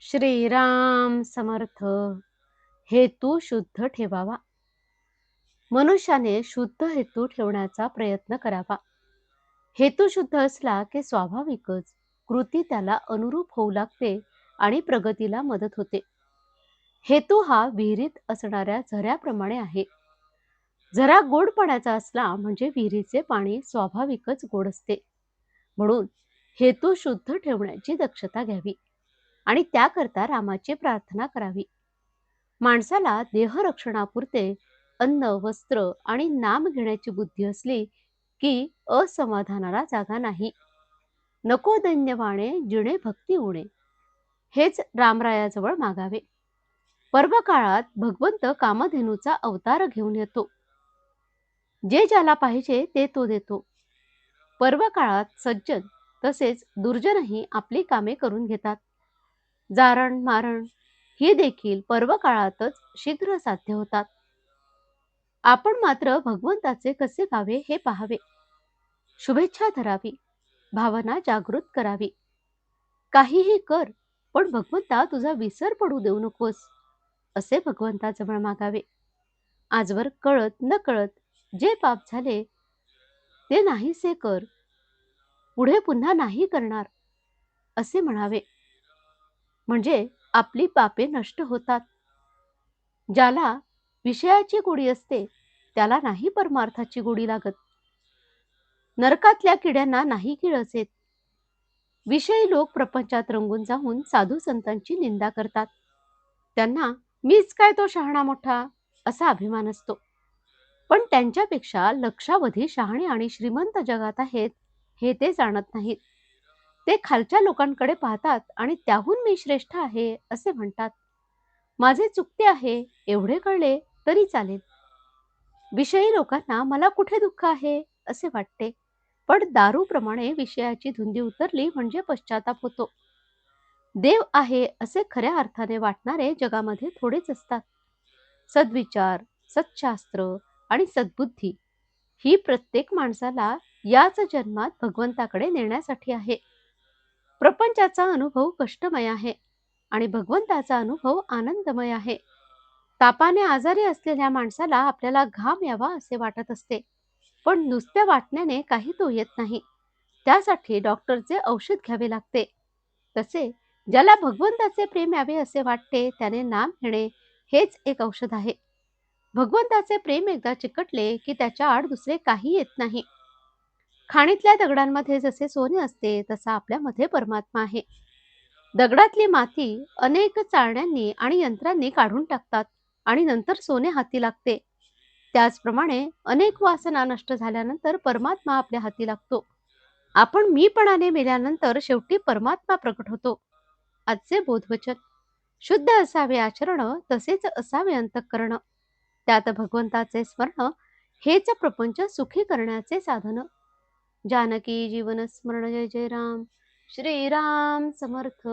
श्रीराम समर्थ. हेतू शुद्ध ठेवावा. मनुष्याने शुद्ध हेतू ठेवण्याचा प्रयत्न करावा. हेतू शुद्ध असला की स्वाभाविकच कृती त्याला अनुरूप होऊ लागते आणि प्रगतीला मदत होते. हेतू हा विहिरीत असणाऱ्या झऱ्याप्रमाणे आहे. झरा गोड पाण्याचा असला म्हणजे विहिरीचे पाणी स्वाभाविकच गोड असते. म्हणून हेतू शुद्ध ठेवण्याची दक्षता घ्यावी आणि त्याकरता रामाची प्रार्थना करावी. माणसाला देहरक्षणापुरते अन्न, वस्त्र आणि नाम घेण्याची बुद्धी असली की असमाधानाला जागा नाही. नको दैन्यवाणे जिणे भक्ती उणे, हेच रामरायाजवळ मागावे. पर्व काळात भगवंत कामधेनूचा अवतार घेऊन येतो. जे ज्याला पाहिजे ते तो देतो. पर्व काळात सज्जन तसेच दुर्जनही आपली कामे करून घेतात. जारण मारण ही देखील पर्व काळातच शीघ्र साध्य होतात. आपण मात्र भगवंताचे कसे गावे हे पाहावे. शुभेच्छा धरावी, भावना जागृत करावी. काहीही कर, पण भगवंता तुझा विसर पडू देऊ नकोस, असे भगवंताजवळ मागावे. आजवर कळत न कळत जे पाप झाले ते नाहीसे कर, पुढे पुन्हा नाही करणार, असे म्हणावे. म्हणजे आपली पापे नष्ट होतात. ज्याला विषयाची गोडी असते त्याला नाही परमार्थाची गोडी लागत. नरकातल्या किड्यांना नाही किळस येत. विषयी लोक प्रपंचात रंगून जाऊन साधू संतांची निंदा करतात. त्यांना मीच काय तो शहाणा मोठा असा अभिमान असतो. पण त्यांच्यापेक्षा लक्षावधी शहाणे आणि श्रीमंत जगात आहेत हे ते जाणत नाहीत. ते खालच्या लोकांकडे पाहतात आणि त्याहून मी श्रेष्ठ आहे असे म्हणतात. माझे चुकते आहे एवढे कळले तरी चालेल. विषयी लोकांना मला कुठे दुःख आहे असे वाटते. पण दारूप्रमाणे विषयाची धुंदी उतरली म्हणजे पश्चाताप होतो. देव आहे असे खऱ्या अर्थाने वाटणारे जगामध्ये थोडेच असतात. सद्विचार, सत्शास्त्र आणि सद्बुद्धी ही प्रत्येक माणसाला याच जन्मात भगवंताकडे नेण्यासाठी आहे. प्रपंचाचा अनुभव कष्टमय आहे आणि भगवंताचा अनुभव आनंदमय आहे. तापाने आजारी असलेल्या माणसाला आपल्याला घाम यावा असे वाटत असते, पण नुसत्या वाटण्याने काही तो येत नाही. त्यासाठी डॉक्टरचे औषध घ्यावे लागते. तसे ज्याला भगवंताचे प्रेम यावे असे वाटते त्याने नाम घेणे हेच एक औषध आहे. भगवंताचे प्रेम एकदा चिकटले की त्याच्या आड दुसरे काही येत नाही. खाणीतल्या दगडांमध्ये जसे सोने असते तसा आपल्यामध्ये परमात्मा आहे. दगडातली माती अनेक चाळण्यांनी आणि यंत्रांनी काढून टाकतात आणि नंतर सोने हाती लागते. त्याचप्रमाणे अनेक वासना नष्ट झाल्यानंतर परमात्मा आपल्या हाती लागतो. आपण मीपणाने मेल्यानंतर शेवटी परमात्मा प्रकट होतो. आजचे बोधवचन: शुद्ध असावे आचरण, तसेच असावे अंतःकरण. त्यात भगवंताचे स्मरण हेच प्रपंच सुखी करण्याचे साधन. जानकी जीवन स्मरण. जय जय राम. श्रीराम समर्थ.